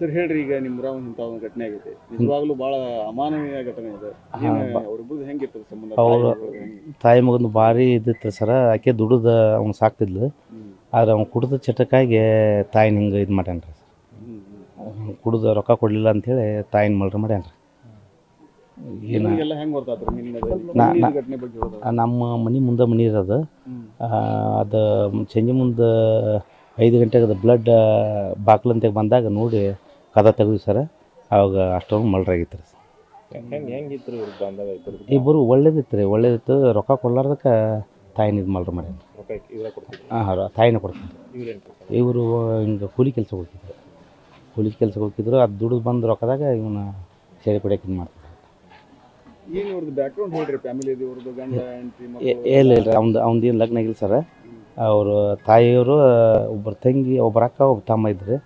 Sir ಹೇಳ್ರಿ, ಈಗ ನಿಮ್ಮ ಊರಾಗ ಇಂಥ ಒಂದು ಘಟನೆ ಆಗೈತೆ, ನಿಜವಾಗ್ಲೂ ಭಾಳ ಅಮಾನವೀಯ ಘಟನೆ ಇದೆ. ಅವ್ರಿಬ್ರದ್ದು ಹೆಂಗಿರ್ತದೆ ಸಂಬಂಧ? ಅವ್ರ ತಾಯಿ ಮಗಂದು ಭಾರಿ ಇದ್ದಿತ್ತು ಸರ. ಆಕೆ ದುಡಿದ ಅವ್ನು ಸಾಕ್ತಿದ್ಲು. ಆದ್ರೆ ಅವ್ನು ಕುಡಿದ ಚಟಕ್ಕಾಗಿ ತಾಯಿನ ಹಿಂಗೆ ಇದು ಮಾಡ್ಯಾನ್ರಿ. ಕುಡಿದ ರೊಕ್ಕ ಕೊಡಲಿಲ್ಲ ಅಂಥೇಳಿ ತಾಯಿನ ಮರ್ಡರ್ ಮಾಡ್ಯಾನ್ರಿ. ನಮ್ಮ ಮನೆ ಮುಂದೆ ಮನೆ ಇರೋದು. ಅದು ಸಂಜೆ ಮುಂದೆ 5 ಗಂಟೆಗೆ ಅದು ಬ್ಲಡ್ ಬಾಕ್ಲಂತೆಗೆ ಬಂದಾಗ ನೋಡಿ ಕದ ತೆಗೆದು ಸರ. ಅವಾಗ ಅಷ್ಟೊಂದು ಮರ್ಡರ್ ಆಗಿತ್ತು ರೀ. ಇಬ್ಬರು ಒಳ್ಳೇದಿತ್ತು ರೀ, ಒಳ್ಳೇದಿತ್ತು. ರೊಕ್ಕ ಕೊಡ್ಲಾರ್ದಕ್ಕೆ ತಾಯಿನ ಇದು ಮರ್ಡರ್ ಮಾಡ್ಯಾನ. ತಾಯಿನ ಕೊಡ್ತಾರೆ. ಇವರು ಹಿಂಗೆ ಕೂಲಿ ಕೆಲಸ ಹೋಗ್ತಿದ್ರು. ಅದು ದುಡಿದು ಬಂದು ರೊಕ್ಕದಾಗ ಇವನ್ನ ಸೇರಿ ಕುಡಿಯೋಕೆ ಇದು ಮಾಡ್ತಾರೆ. ಇಲ್ಲ ಅವ್ನದು ಏನು ಲಗ್ನ ಆಗಿಲ್ಲ ಸರ. ಅವರು ತಾಯಿಯವರು ಒಬ್ಬರು ತಂಗಿ, ಒಬ್ಬರು ಅಕ್ಕ, ಒಬ್ಬ ತಮ್ಮ ಇದ್ರಿ.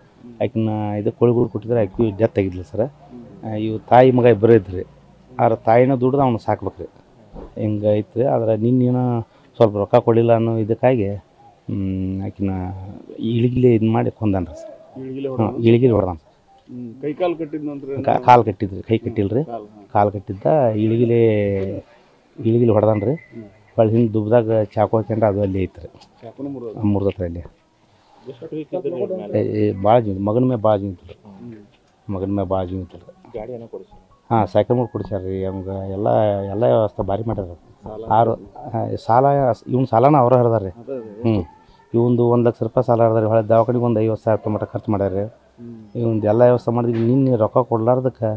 ಆಕಿನ ಇದು ಕೋಳಿಗಳು ಕೊಟ್ಟಿದ್ರೆ ಆಕೆ ಡೆತ್ ಆಗಿದ್ಲು ಸರ. ಇವು ತಾಯಿ ಮಗ ಇಬ್ಬರೇ ಇದ್ರಿ. ಆದ್ರೆ ತಾಯಿನ ದುಡ್ದು ಅವ್ನು ಸಾಕ್ಬೇಕ್ರಿ. ಹಿಂಗೆ ಐತ್ರಿ. ಆದ್ರೆ ನಿನ್ನೇನೋ ಸ್ವಲ್ಪ ರೊಕ್ಕ ಕೊಡಲಿಲ್ಲ ಅನ್ನೋ ಇದಕ್ಕಾಗಿ ಆಕಿನ ಇಳಿಗಿಲಿ ಇದು ಮಾಡಿ ಕೊಂದಾನ್ರಿ ಸರ್. ಇಳಿಗಿಲಿ ಹೊಡೆದಾನ. ಕಾಲು ಕಟ್ಟಿದ ನಂತರ ಕಾಲು ಕಟ್ಟಿದ್ರಿ, ಕೈ ಕಟ್ಟಿಲ್ರಿ, ಕಾಲು ಕಟ್ಟಿದ್ದ. ಇಳಿಗಿಲಿ ಹೊಡೆದಾನ್ರಿ. ಹೊಳ್ಳಿ ಹಿಂದೆ ದುಬ್ದಾಗ ಚಾಕು ಹಾಕ್ಯಂಡ್ರೆ ಅದು ಅಲ್ಲಿ ಐತ್ರಿ. ಮುರ್ದತ್ರ ಅಲ್ಲಿ ಭಾಳ ಜೀವ. ಮಗನ ಮೇಲೆ ಭಾಳ ಜೀವಿತಲ್ರಿ. ಹಾಂ, ಸೈಕಲ್ ಮಾಡಿ ಕೊಡಿಸ್ಯಾರ ರೀ ಅವ್ಗೆ. ಎಲ್ಲ ವ್ಯವಸ್ಥೆ ಭಾರಿ ಮಾಡ್ಯಾರ. ಸಾಲ ಇವ್ನ ಸಾಲನ ಅವ್ರ ಹರಿದಾರೆ ರೀ. ಇವಂದು 1 ಲಕ್ಷ ರೂಪಾಯಿ ಸಾಲ ಹರಿದಾರೆ. ಹೊಳೆ ದವಾಖಾನಿಗೆ ಒಂದು 50,000 ರೂಪಾಯಿ ಮಟ್ಟ ಖರ್ಚು ಮಾಡ್ಯಾರ ರೀ. ಇವಂದು ಎಲ್ಲ ವ್ಯವಸ್ಥೆ ಮಾಡಿದ್ವಿ. ನಿನ್ನೆ ರೊಕ್ಕ ಕೊಡ್ಲಾರ್ದಕ್ಕೆ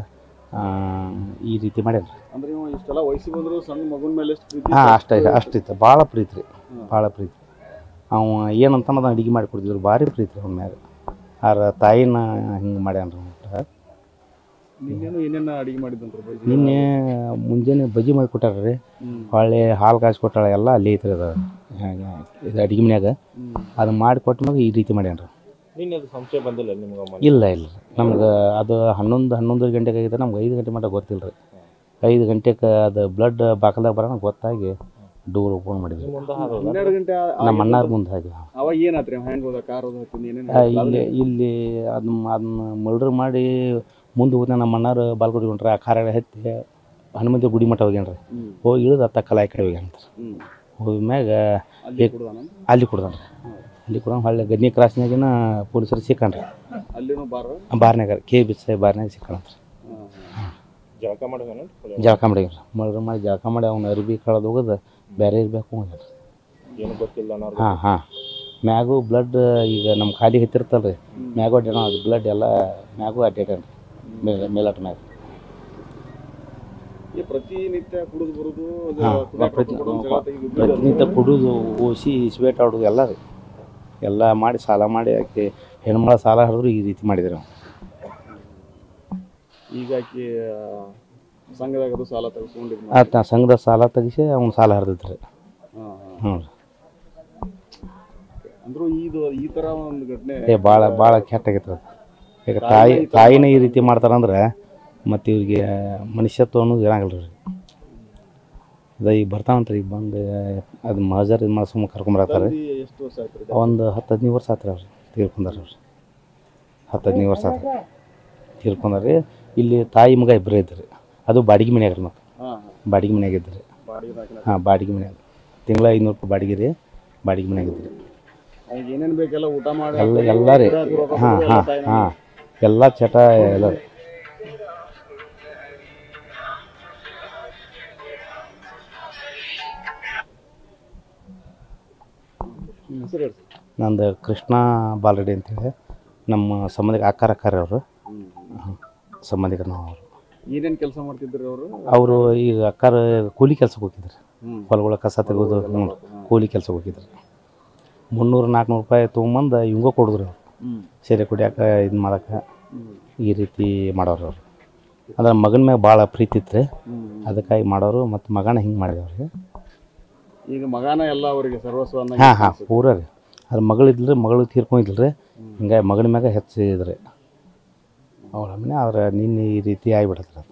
ಈ ರೀತಿ ಮಾಡ್ಯಾರ. ಹಾಂ, ಅಷ್ಟಿತ್ತು. ಭಾಳ ಪ್ರೀತಿ ರೀ, ಭಾಳ ಪ್ರೀತಿ. ಅವ ಏನಂತ ಅನ್ನೋದು ಅಡುಗೆ ಮಾಡಿ ಕೊಡ್ತಿದ್ರು. ಭಾರಿ ಪ್ರೀತಿ ರೀ ಅವನ ಮ್ಯಾಗ. ಆದ್ರೆ ತಾಯಿನ ಹಿಂಗೆ ಮಾಡ್ಯಾನ್ರಿ. ನಿನ್ನೆ ಮುಂಜಾನೆ ಬಜ್ಜಿ ಮಾಡಿ ಕೊಟ್ಟಾರ ರೀ. ಹೊಳ್ಳಿ ಹಾಲು ಕಾಯಿಸಿ ಕೊಟ್ಟಾಳ. ಎಲ್ಲ ಅಲ್ಲಿ ಐತ್ರಿ. ಅದು ಅಡುಗೆ ಮನ್ಯಾಗ ಅದು ಮಾಡಿ ಕೊಟ್ಟನಾಗ ಈ ರೀತಿ ಮಾಡ್ಯಾನ್ರಿ. ಇಲ್ಲ ನಮ್ಗೆ ಅದು 11 ಗಂಟೆಗೆ ಆಗಿದೆ. ನಮ್ಗೆ 5 ಗಂಟೆ ಮಟ್ಟ ಗೊತ್ತಿಲ್ಲ ರೀ. 5 ಗಂಟೆಗೆ ಅದು ಬ್ಲಡ್ ಬಾಕಲ್ದಾಗ ಬರೋಣ ಗೊತ್ತಾಗಿ ಡೂರ್ ಓಪನ್ ಮಾಡಿದ್ವಿ. ನಮ್ಮ ಅಣ್ಣಾರ ಮುಂದೆ ಆಗಿ ಇಲ್ಲಿ ಅದನ್ನ ಮರ್ಡರ್ ಮಾಡಿ ಮುಂದೆ ಹೋದ ನಮ್ಮ ಅಣ್ಣಾರು ಬಾಲ್ಗುಡಿ ಹೊಂಟ್ರೆ. ಆ ಕಾರಾಗ ಹತ್ತಿ ಹನುಮಂತ ಗುಡಿ ಮಠ ಹೋಗ್ಯಾನ್ರಿ. ಹೋಗಿ ಇಳಿದು ಅತ್ತ ಕಲಾಯಿ ಕಡೆ ಹೋಗ್ಯಾನಂತ. ಹೋದ್ಮ್ಯಾಗ ಅಲ್ಲಿ ಕುಡ್ದಾನ್ರಿ. ಹೊಳ್ಳಿ ಗದ್ನಿ ಕ್ರಾಸ್ನಾಗಿನ ಪೊಲೀಸರು ಸಿಕ್ಕಣ್ರಿ. ಬಾರ್ನಾಗ KBS ಬಾರ್ನಾಗ ಸಿಕ್ಕಣಂತ್ರಿ. ಜಳಕ ಮಾಡಿವ್ರಿ. ಮರ್ಡರ್ ಮಾಡಿ ಜಳಕ ಮಾಡಿ ಅವ್ನ ಅರ್ಬಿ ಕಳೆದು ಹೋಗೋದು ಬೇರೆ ಇರಬೇಕು ಹೋಗ್ಯಾರ. ಹಾಂ ಮ್ಯಾಗೂ ಬ್ಲಡ್ ಈಗ ನಮ್ಮ ಖಾಲಿ ಹತ್ತಿರ್ತಲ್ರಿ, ಮ್ಯಾಗೂ ಅಡ್ಡಾಡ. ಅದು ಬ್ಲಡ್ ಎಲ್ಲ ಮ್ಯಾಗೂ ಅಡ್ಡಾಡ್ಯಾನ್ರಿ. ಮೇಲಾಟ ಮ್ಯಾಗ ಪ್ರತಿನಿತ್ಯ ಕುಡಿದು ಓಸಿ ಇಸ್ಬೇಟ್ ಆಡೋದು ಎಲ್ಲ ರೀ. ಎಲ್ಲ ಮಾಡಿ ಸಾಲ ಮಾಡಿ ಆಕೆ ಹೆಣ್ಮಳ ಸಾಲ ಹರಿದ್ರು ಈ ರೀತಿ ಮಾಡಿದ್ರು. ನಾವು ಈಗ ಸಂಘದಾಗ ಸಾಲ ತೆಗೆಸ್ಕೊಂಡಿದ್ದು. ಸಂಘದ ಸಾಲ ತೆಗಿಸಿ ಅವ್ನು ಸಾಲ ಹರಿದಿದ್ರಿ. ಹ್ಞೂ ಅಂದ್ರೂ ಈ ಥರ ಒಂದು ಘಟನೆ ಭಾಳ ಕೆಟ್ಟಾಗೈತೆ ಅದು. ಈಗ ತಾಯಿನ ಈ ರೀತಿ ಮಾಡ್ತಾರಂದ್ರೆ ಮತ್ತು ಇವ್ರಿಗೆ ಮನುಷ್ಯತ್ವ ಅನ್ನೋದು ಇರಂಗಿಲ್ಲ ರೀ. ಅದು ಈಗ ಬರ್ತಾವಂತ್ರಿ. ಈಗ ಬಂದು ಅದು ಮಜರ್ ಇದು ಮಾಡಿ ಸುಮ್ಮನೆ ಕರ್ಕೊಂಬರತ್ತಾರೆ. ಒಂದು 10-15 ವರ್ಷ ಆತ್ರಿ. ಅವ್ರು ತೀರ್ಕೊಂಡಾರ. 10-15 ವರ್ಷ ಆತ್ರಿ ತೀರ್ಕೊಂಡಾರಿ. ಇಲ್ಲಿ ತಾಯಿ ಮಗ ಇಬ್ಬರೇ ಇದ್ರಿ. ಅದು ಬಾಡಿಗೆ ಮನ್ಯಾಗ ರೀ. ಮತ್ತು ಬಾಡಿಗೆ ಮನ್ಯಾಗ ಇದ್ರಿ. ಹಾಂ, ಬಾಡಿಗೆ ಮನ್ಯಾಗ ತಿಂಗಳ 500 ರೂಪಾಯಿ ಬಾಡಿಗೆ ರೀ. ಬಾಡಿಗೆ ಮನ್ಯಾಗ ಇದ್ರಿ. ಏನೇನು ಬೇಕೆಲ್ಲ ಊಟ ಮಾಡಿ ಎಲ್ಲ ರೀ. ಹಾಂ ಎಲ್ಲ ಚಟ ಎಲ್ಲ ರೀ. ನಂದು ಕೃಷ್ಣ ಬಾಲ್ರೆಡ್ಡಿ ಅಂತೇಳಿ ನಮ್ಮ ಸಂಬಂಧಿಕ ಅಕ್ಕಾರ ಅವರು. ಸಂಬಂಧಿಕರು ನಾವು. ಅವರು ಏನೇನು ಕೆಲಸ ಮಾಡ್ತಿದ್ರು ಅವರು? ಈಗ ಅಕ್ಕಾರ ಕೂಲಿ ಕೆಲ್ಸಕ್ಕೆ ಹೋಗಿದ್ರು. ಹೊಲಗಳ ಕಸ ತೆಗೆದು ಕೂಲಿ ಕೆಲ್ಸಕ್ಕೆ ಹೋಗಿದ್ರು. 300-400 ರೂಪಾಯಿ ತೊಗೊಂಬಂದು ಇವಂಗ ಕೊಡಿದ್ರು. ಅವ್ರು ಸೀರೆ ಕುಡಿಯೋಕೆ ಇದು ಮಾಡೋಕೆ ಈ ರೀತಿ ಮಾಡೋರು. ಅವರು ಅಂದ್ರೆ ಮಗನ ಮ್ಯಾಗ ಭಾಳ ಪ್ರೀತಿ ಇತ್ತು ರೀ. ಅದಕ್ಕಾಗಿ ಮಾಡೋರು. ಮತ್ತು ಮಗನ ಹಿಂಗೆ ಮಾಡಿದವ್ರಿಗೆ. ಈಗ ಮಗನ ಎಲ್ಲ ಅವರಿಗೆ ಸರ್ವಸ್ವ. ಹಾಂ ಪೂರ ರೀ. ಅದು ಮಗಳಿದ್ರಿ, ಮಗಳು ತೀರ್ಕೊಂಡಿದ್ರಿ. ಹಿಂಗಾಗಿ ಮಗನ ಮ್ಯಾಗ ಹೆಚ್ಚಿದ್ರಿ ಅವ್ರ ಮನೆ. ಆದ್ರೆ ನಿನ್ನೆ ಈ ರೀತಿ ಆಗಿಬಿಡತ್ರಿ.